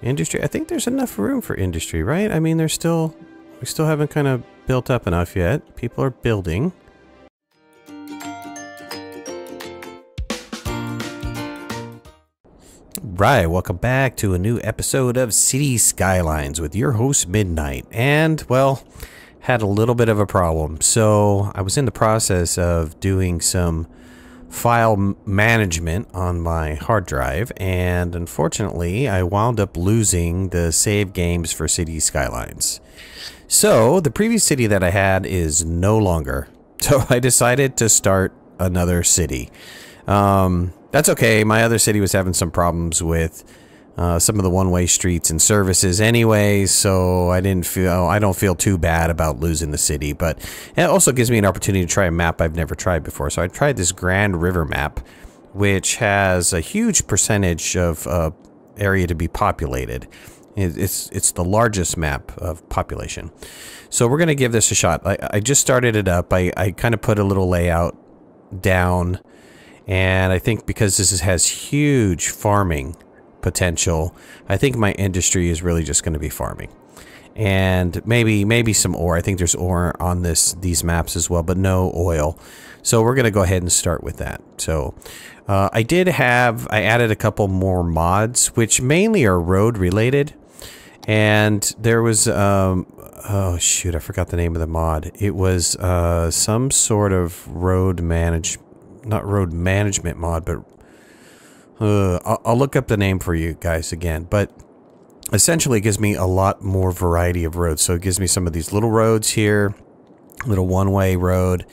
Industry. I think there's enough room for industry, right? I mean, we still haven't kind of built up enough yet. People are building. Right, welcome back to a new episode of City Skylines with your host Midnight. And, well, had a little bit of a problem. So I was in the process of doing some file management on my hard drive, and unfortunately I wound up losing the save games for City Skylines. So the previous city that I had is no longer. So I decided to start another city. That's okay. My other city was having some problems with some of the one-way streets and services anyway, so I don't feel too bad about losing the city, but it also gives me an opportunity to try a map I've never tried before. So I tried this Grand River map, which has a huge percentage of area to be populated. It's the largest map of population. So we're going to give this a shot. I just started it up. I kind of put a little layout down, and I think because this has huge farming potential, I think my industry is really just going to be farming, and maybe some ore. I think there's ore on these maps as well, but no oil. So we're going to go ahead and start with that. So I added a couple more mods, which mainly are road related, and there was oh shoot, I forgot the name of the mod. It was some sort of not road management mod, but I'll look up the name for you guys again, but essentially it gives me a lot more variety of roads. So it gives me some of these little roads here, little one-way road,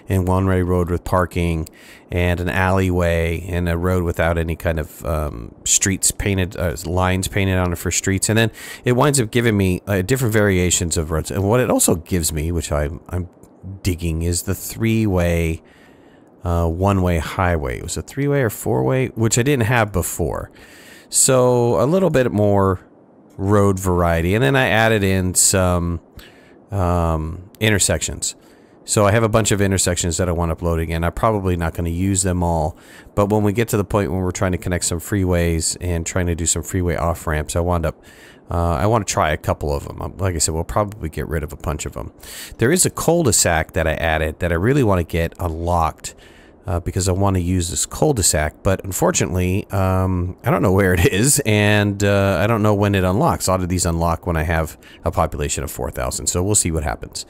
and one-way road with parking, and an alleyway, and a road without any kind of streets painted, lines painted on it for streets. And then it winds up giving me different variations of roads. And what it also gives me, which I'm digging, is the three-way one-way highway. It was a three-way or four-way, which I didn't have before. So a little bit more road variety. And then I added in some intersections. So I have a bunch of intersections that I want uploading, and I'm probably not going to use them all. But when we get to the point when we're trying to connect some freeways and trying to do some freeway off-ramps, I want to try a couple of them. Like I said, we'll probably get rid of a bunch of them. There is a cul-de-sac that I added that I really want to get unlocked, because I want to use this cul-de-sac, but unfortunately, I don't know where it is, and I don't know when it unlocks. A lot of these unlock when I have a population of 4,000, so we'll see what happens.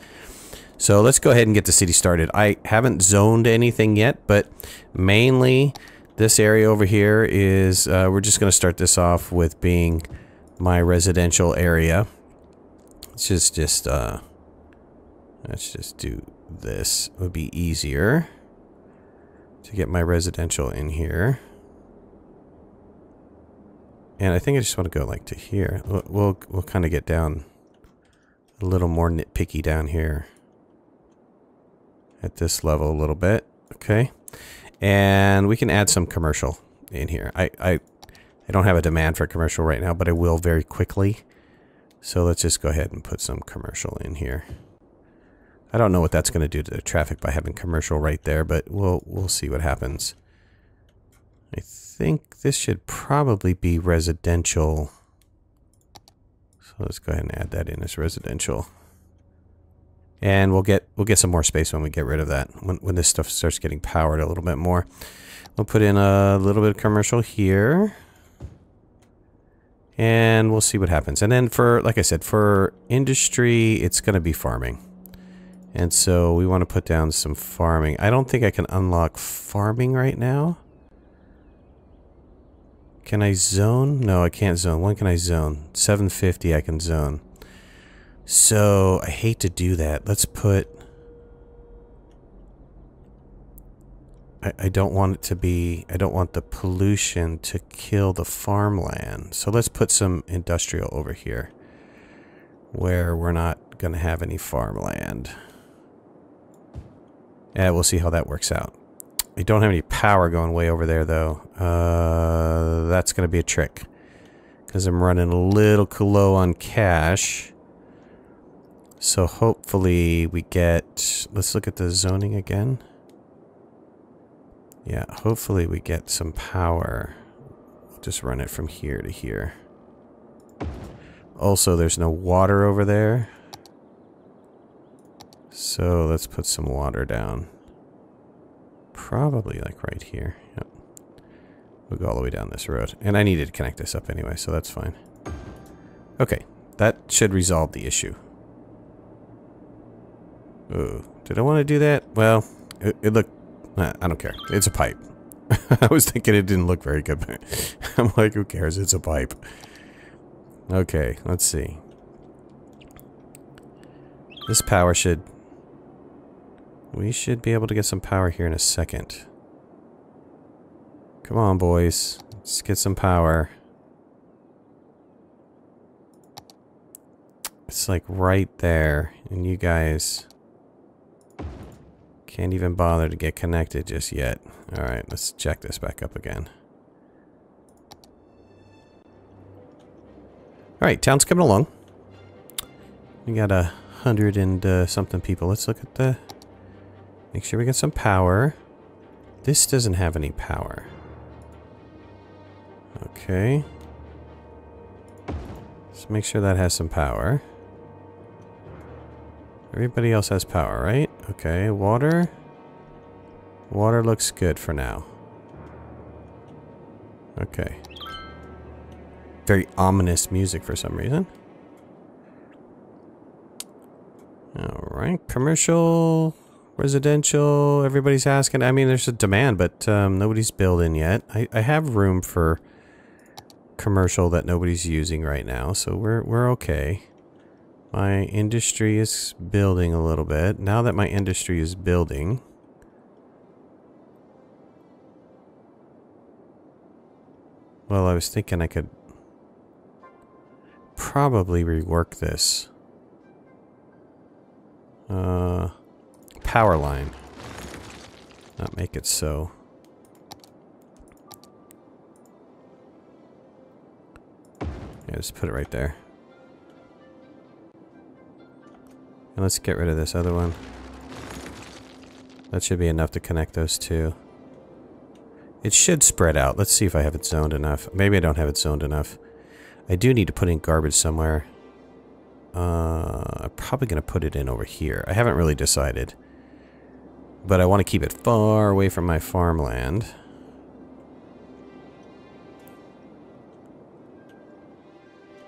So let's go ahead and get the city started. I haven't zoned anything yet, but mainly this area over here is, we're just going to start this off with being my residential area. Let's just do this. It would be easier to get my residential in here. And I think I just want to go like to here. We'll kind of get down a little more nitpicky down here at this level a little bit. Okay. And we can add some commercial in here. I don't have a demand for commercial right now, but I will very quickly. So let's just go ahead and put some commercial in here. I don't know what that's going to do to the traffic by having commercial right there, but we'll see what happens. I think this should probably be residential. So let's go ahead and add that in as residential. And we'll get some more space when we get rid of that. When this stuff starts getting powered a little bit more. We'll put in a little bit of commercial here. And we'll see what happens. And then like I said, for industry, it's going to be farming. And so we want to put down some farming. I don't think I can unlock farming right now. Can I zone? No, I can't zone. When can I zone? 750 I can zone. So I hate to do that. Let's put... I don't want it to be... I don't want the pollution to kill the farmland. So let's put some industrial over here, where we're not going to have any farmland. Yeah, we'll see how that works out. I don't have any power going way over there, though. That's going to be a trick, because I'm running a little low on cash. So hopefully we get... Let's look at the zoning again. Yeah, hopefully we get some power. We'll just run it from here to here. also, there's no water over there. So let's put some water down. Probably like right here. Yep. We'll go all the way down this road. And I needed to connect this up anyway, so that's fine. Okay, that should resolve the issue. Ooh, did I want to do that? Well, it looked... I don't care. It's a pipe. I was thinking it didn't look very good, but I'm like, who cares? It's a pipe. Okay, let's see. This power should... We should be able to get some power here in a second. Come on, boys. Let's get some power. It's like right there, and you guys can't even bother to get connected just yet. Alright, let's check this back up again. Alright, town's coming along. We got 100 and something people. Let's look at the... Make sure we get some power. This doesn't have any power. Okay. Let's make sure that has some power. Everybody else has power, right? Okay, water. Water looks good for now. Okay. Very ominous music for some reason. Alright, commercial, residential, everybody's asking. I mean, there's a demand, but nobody's building yet. I have room for commercial that nobody's using right now, so we're okay. My industry is building a little bit. Now that my industry is building... Well, I was thinking I could probably rework this. Power line. Not make it so. Yeah, just put it right there. And let's get rid of this other one. That should be enough to connect those two. It should spread out. Let's see if I have it zoned enough. Maybe I don't have it zoned enough. I do need to put in garbage somewhere. I'm probably going to put it in over here. I haven't really decided. But I want to keep it far away from my farmland.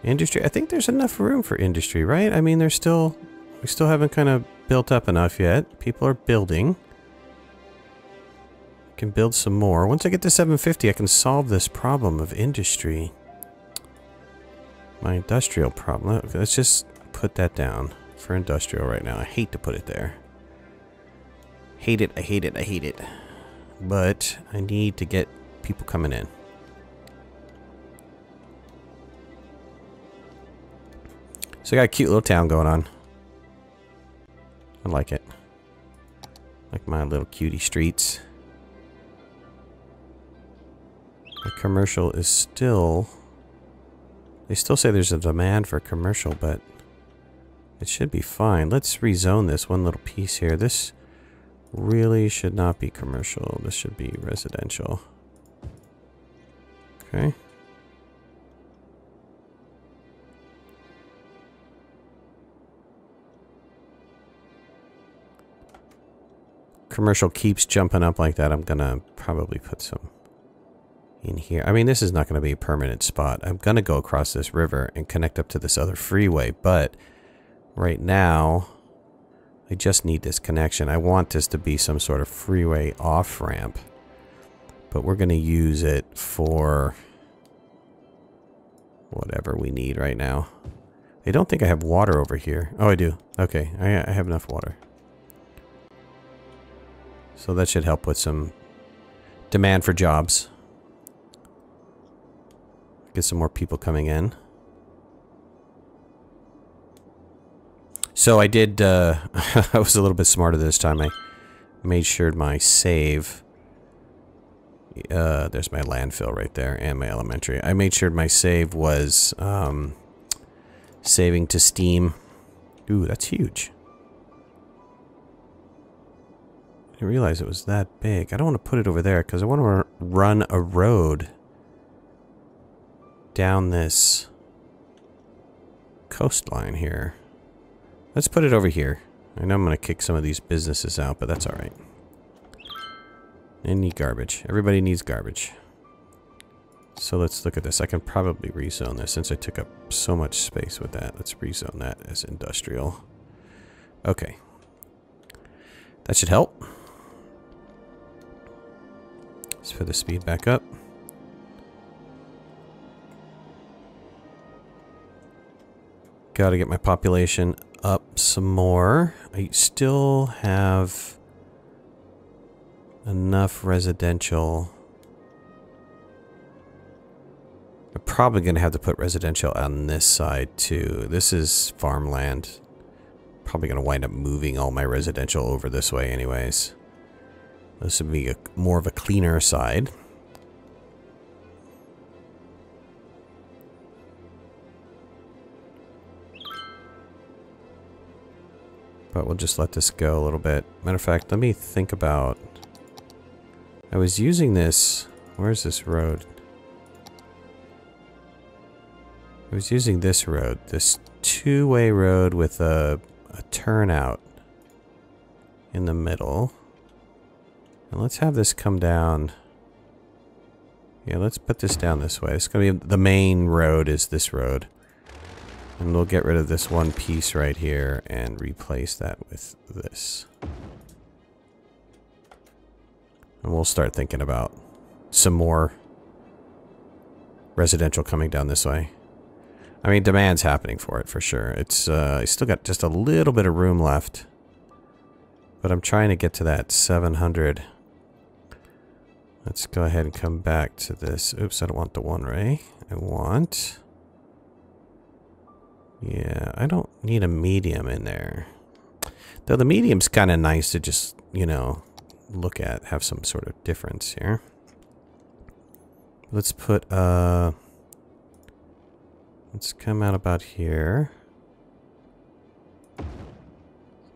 Industry. I think there's enough room for industry, right? I mean, we still haven't kind of built up enough yet. People are building. Can build some more. Once I get to 750, I can solve this problem of industry. My industrial problem. Okay, let's just put that down for industrial right now. I hate to put it there. Hate it, I hate it, I hate it. But I need to get people coming in. So I got a cute little town going on. I like it. Like my little cutie streets. The commercial is still... They still say there's a demand for commercial, but it should be fine. Let's rezone this one little piece here. This really should not be commercial. This should be residential. Okay. Commercial keeps jumping up like that. I'm gonna probably put some in here. I mean, this is not going to be a permanent spot. I'm going to go across this river and connect up to this other freeway, but right now I just need this connection. I want this to be some sort of freeway off-ramp, but we're going to use it for whatever we need right now. I don't think I have water over here. Oh, I do. Okay, I have enough water. So that should help with some demand for jobs. Get some more people coming in. So I did, I was a little bit smarter this time. I made sure my save, there's my landfill right there and my elementary. I made sure my save was saving to Steam. Ooh, that's huge. I didn't realize it was that big. I don't want to put it over there because I want to run a road down this coastline here. Let's put it over here. I know I'm going to kick some of these businesses out, but that's alright. They need garbage. Everybody needs garbage. So let's look at this. I can probably rezone this since I took up so much space with that. Let's rezone that as industrial. Okay. That should help. Let's put the speed back up. Gotta get my population up some more. I still have enough residential. I'm probably gonna have to put residential on this side too. This is farmland. Probably gonna wind up moving all my residential over this way anyways. This would be more of a cleaner side. But we'll just let this go a little bit. Matter of fact, let me think about... I was using this... Where's this road? I was using this road. This two-way road with a turnout in the middle. And let's have this come down. Yeah, let's put this down this way. It's going to be... The main road is this road. And we'll get rid of this one piece right here and replace that with this. And we'll start thinking about some more residential coming down this way. I mean, demand's happening for it for sure. It's I still got just a little bit of room left. But I'm trying to get to that 700. Let's go ahead and come back to this. Oops, I don't want the one ray. I want... Yeah, I don't need a medium in there. Though the medium's kind of nice to just, you know, look at, have some sort of difference here. Let's put, let's come out about here.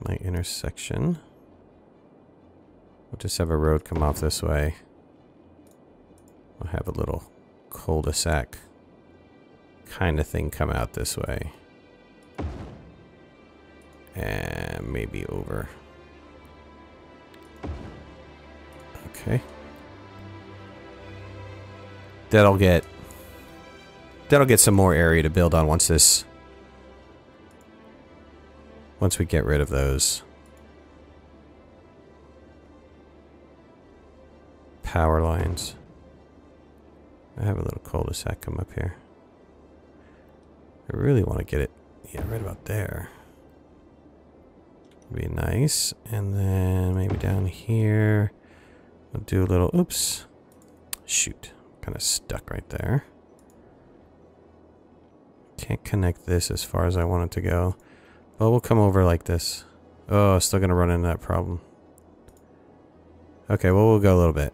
My intersection. We'll just have a road come off this way. We'll have a little cul-de-sac kind of thing come out this way. And maybe over. Okay. That'll get some more area to build on once we get rid of those power lines. I have a little cul-de-sac come up here. I really want to get it, yeah, right about there. Be nice. And then maybe down here we'll do a little, oops, shoot, kind of stuck right there. Can't connect this as far as I want it to go, but we'll come over like this. Oh, still gonna run into that problem. Okay, well, we'll go a little bit.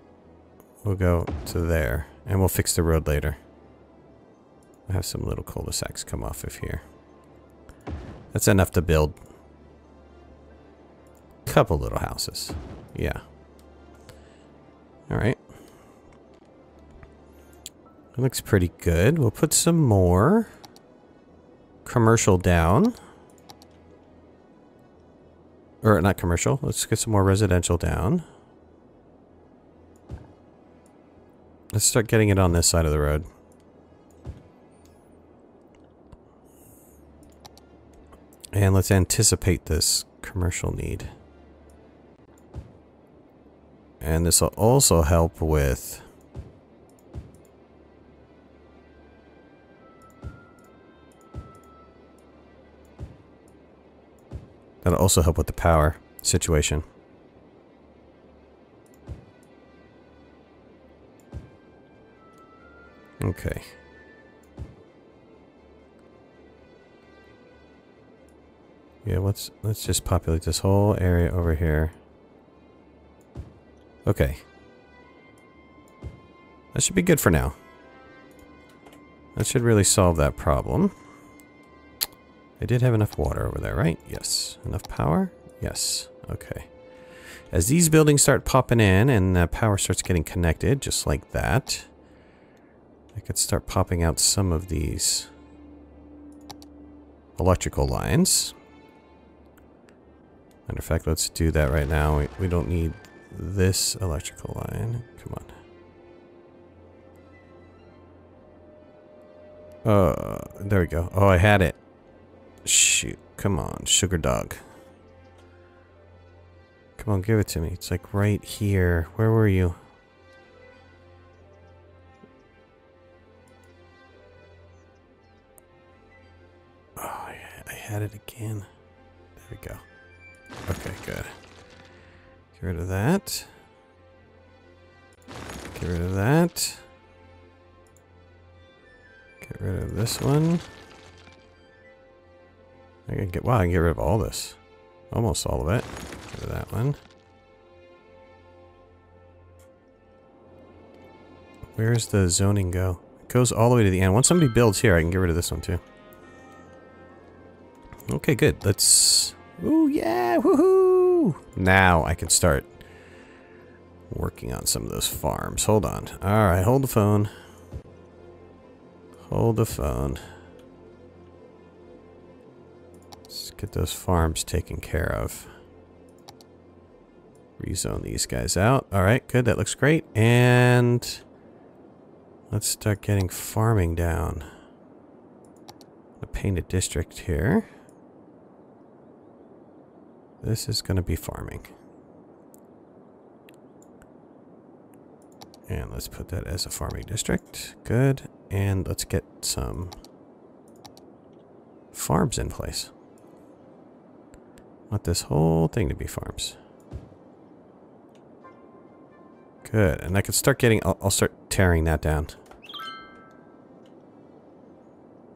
We'll go to there and we'll fix the road later. I'll have some little cul-de-sacs come off of here. That's enough to build couple little houses. Yeah. Alright. It looks pretty good. We'll put some more commercial down. Or not commercial. Let's get some more residential down. Let's start getting it on this side of the road. And let's anticipate this commercial need. And this will also help with that'll also help with the power situation. Okay. Yeah, let's just populate this whole area over here. Okay. That should be good for now. That should really solve that problem. I did have enough water over there, right? Yes. Enough power? Yes. Okay. As these buildings start popping in and power starts getting connected, just like that, I could start popping out some of these electrical lines. Matter of fact, let's do that right now. We don't need this electrical line. Come on. There we go. Oh, I had it. Shoot. Come on, sugar dog. Come on, give it to me. It's like right here. Where were you? Oh, I had it again. There we go. Okay, good. Get rid of that. Get rid of that. Get rid of this one. I can get rid of all this. Almost all of it. Get rid of that one. Where's the zoning go? It goes all the way to the end. Once somebody builds here, I can get rid of this one too. Okay, good. Let's... Ooh, yeah! Woohoo! Now I can start working on some of those farms. Hold on. Alright, hold the phone. Hold the phone. Let's get those farms taken care of. Rezone these guys out. Alright, good. That looks great. And let's start getting farming down. A painted district here. This is going to be farming. And let's put that as a farming district. Good. And let's get some farms in place. I want this whole thing to be farms. Good. And I can start getting... I'll start tearing that down.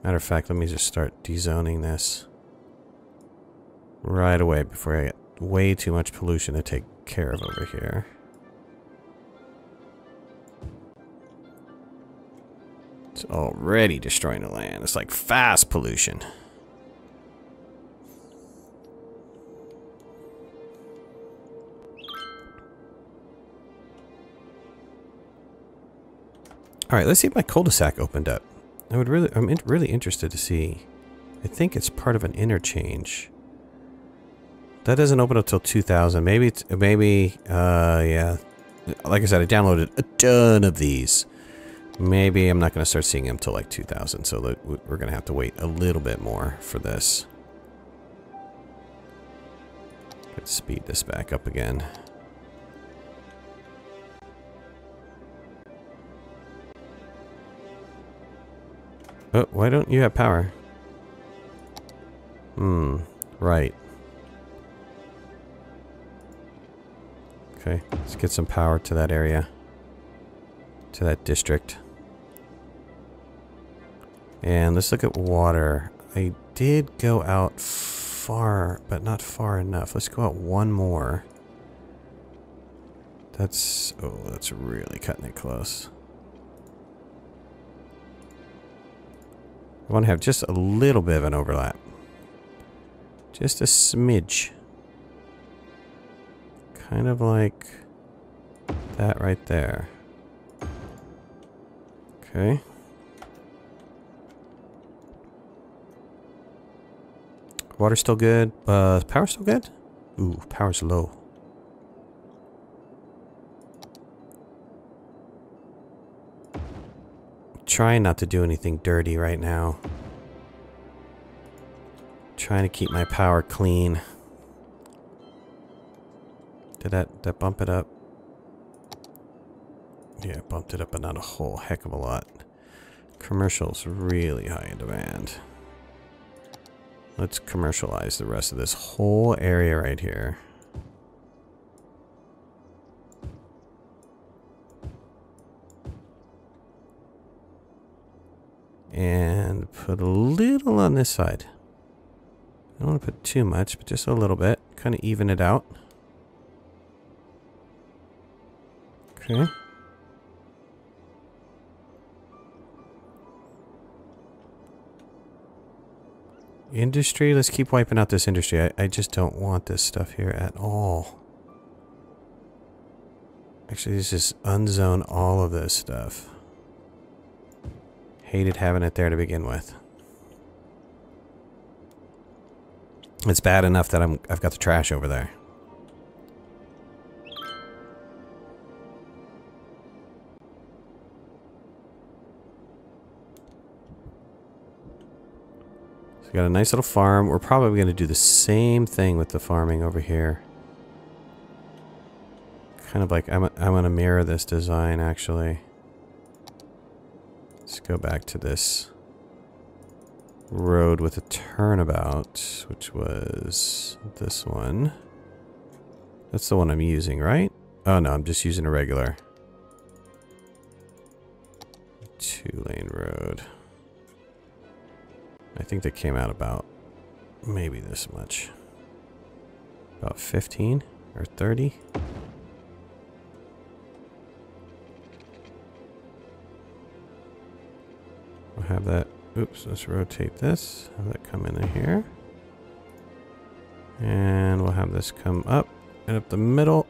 Matter of fact, let me just start dezoning this right away before I get way too much pollution to take care of over here. It's already destroying the land. It's like fast pollution. Alright, let's see if my cul-de-sac opened up. I'm really interested to see. I think it's part of an interchange. That doesn't open up till 2000. Yeah. Like I said, I downloaded a ton of these. Maybe I'm not going to start seeing them till like 2000, so that we're going to have to wait a little bit more for this. Let's speed this back up again. Oh, why don't you have power? Right. Okay, let's get some power to that area. To that district. And let's look at water. I did go out far, but not far enough. Let's go out one more. That's... oh, that's really cutting it close. I want to have just a little bit of an overlap. Just a smidge. Kind of like that right there. Okay. Water's still good. Power's still good? Ooh, power's low. Trying not to do anything dirty right now. Trying to keep my power clean. Did that bump it up? Yeah, it bumped it up, but not a whole heck of a lot. Commercial's really high in demand. Let's commercialize the rest of this whole area right here. And put a little on this side. I don't want to put too much, but just a little bit. Kind of even it out. Okay. Industry, let's keep wiping out this industry. I just don't want this stuff here at all. Actually, let's just unzone all of this stuff. Hated having it there to begin with. It's bad enough that I've got the trash over there. So we got a nice little farm. We're probably going to do the same thing with the farming over here. Kind of like I'm going to mirror this design actually. Let's go back to this road with a turnabout, which was this one. That's the one I'm using, right? Oh no, I'm just using a regular 2-lane road. I think they came out about maybe this much. About 15 or 30. We'll have that. Oops, let's rotate this. Have that come in here. And we'll have this come up and up the middle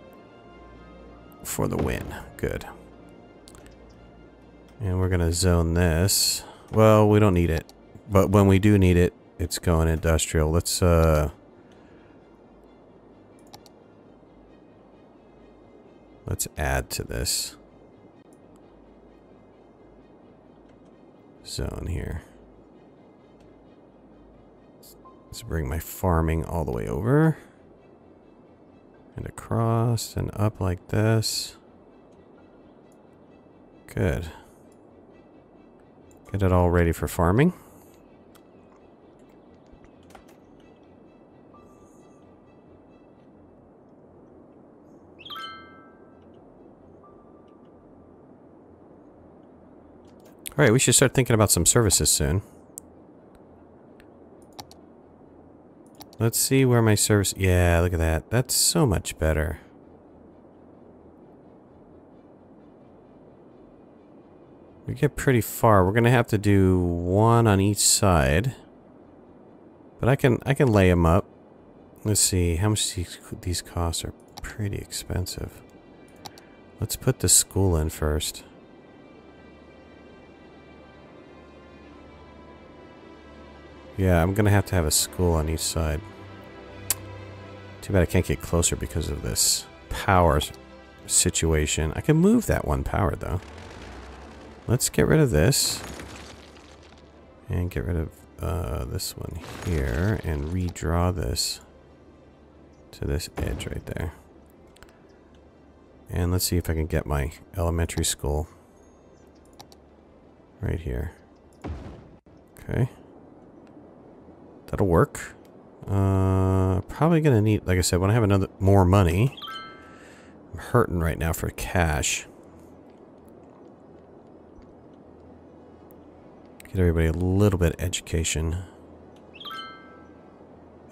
for the win. Good. And we're going to zone this. Well, we don't need it. But when we do need it, it's going industrial. Let's add to this zone here. Let's bring my farming all the way over and across and up like this. Good. Get it all ready for farming. All right, we should start thinking about some services soon. Let's see where my service... Yeah, look at that. That's so much better. We get pretty far. We're going to have to do one on each side. But I can lay them up. Let's see. How much these costs are pretty expensive. Let's put the school in first. Yeah, I'm going to have a school on each side. Too bad I can't get closer because of this power situation. I can move that one power, though. Let's get rid of this. And get rid of this one here. And redraw this to this edge right there. And let's see if I can get my elementary school right here. Okay. That'll work. Probably gonna need, like I said, when I have more money. I'm hurting right now for cash. Get everybody a little bit of education.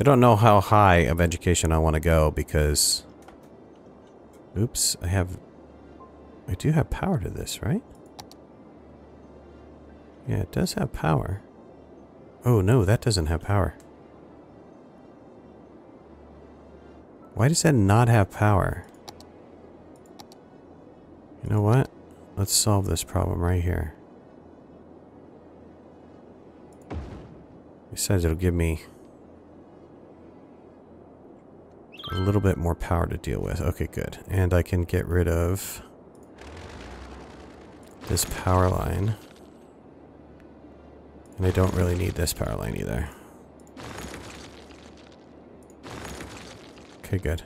I don't know how high of education I want to go because... Oops, I do have power to this, right? Yeah, it does have power. Oh no, that doesn't have power. Why does that not have power? You know what? Let's solve this problem right here. Besides, it'll give me a little bit more power to deal with. Okay, good. And I can get rid of this power line. And I don't really need this power line either. Okay, good.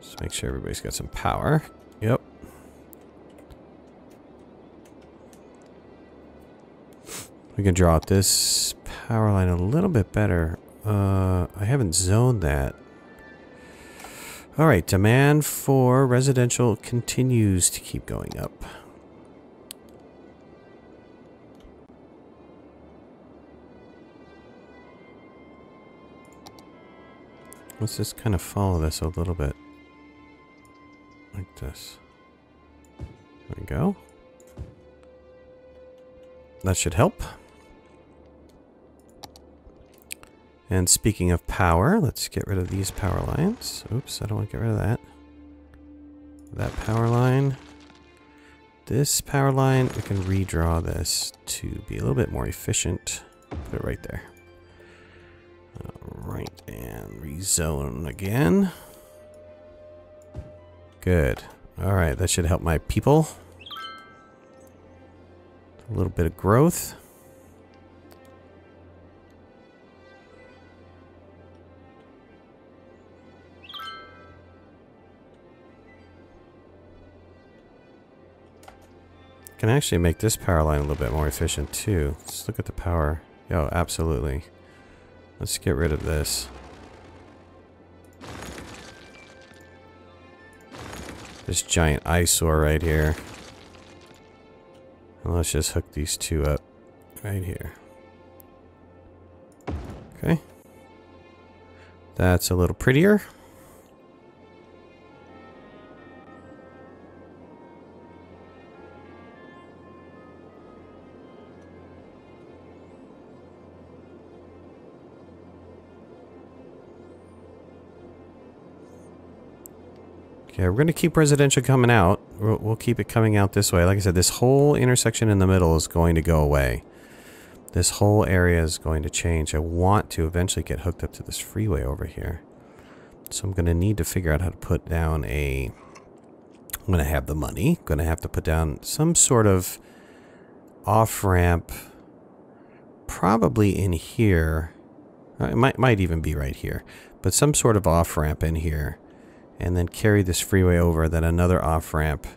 Just make sure everybody's got some power. Yep. We can draw out this power line a little bit better. I haven't zoned that. Alright, demand for residential continues to keep going up. Let's just kind of follow this a little bit. Like this. There we go. That should help. And speaking of power, let's get rid of these power lines. Oops, I don't want to get rid of that. That power line. This power line, we can redraw this to be a little bit more efficient. Put it right there. Alright, and rezone again. Good. Alright, that should help my people. A little bit of growth. Can actually make this power line a little bit more efficient too. Let's look at the power. Oh, absolutely. Let's get rid of this. This giant eyesore right here. And let's just hook these two up right here. Okay. That's a little prettier. Okay, we're going to keep residential coming out. We'll keep it coming out this way. Like I said, this whole intersection in the middle is going to go away. This whole area is going to change. I want to eventually get hooked up to this freeway over here. So I'm going to need to figure out how to put down a... I'm going to have the money. I'm going to have to put down some sort of off-ramp. Probably in here. It might even be right here. But some sort of off-ramp in here. And then carry this freeway over, then another off-ramp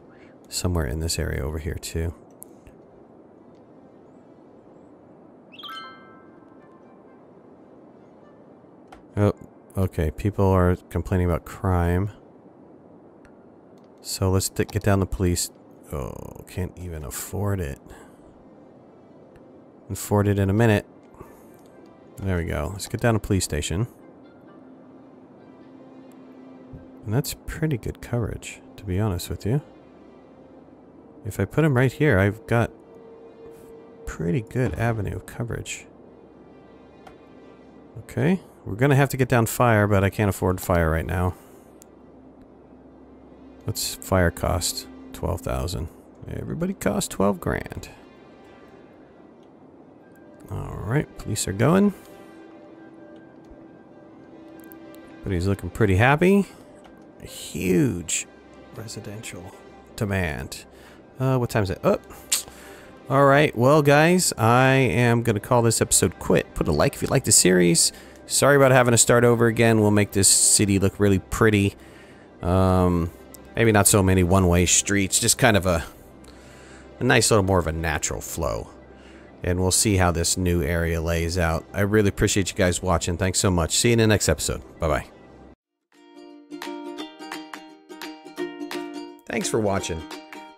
somewhere in this area over here too. Oh, okay. People are complaining about crime. So let's get down the police. Oh, can't even afford it. Afford it in a minute. There we go. Let's get down to police station. And that's pretty good coverage, to be honest with you. If I put him right here, I've got pretty good avenue of coverage. Okay, we're gonna have to get down fire, but I can't afford fire right now. What's fire cost? 12,000. Everybody costs 12 grand. Alright, police are going. But he's looking pretty happy. A huge residential demand. What time is it? Oh. Alright, well guys, I am going to call this episode quit. Put a like if you like the series. Sorry about having to start over again. We'll make this city look really pretty. Maybe not so many one-way streets. Just kind of a nice little more of a natural flow. And we'll see how this new area lays out. I really appreciate you guys watching. Thanks so much. See you in the next episode. Bye-bye. Thanks for watching.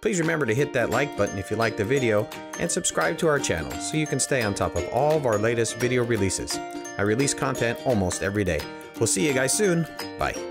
Please remember to hit that like button if you liked the video and subscribe to our channel so you can stay on top of all of our latest video releases. I release content almost every day. We'll see you guys soon. Bye.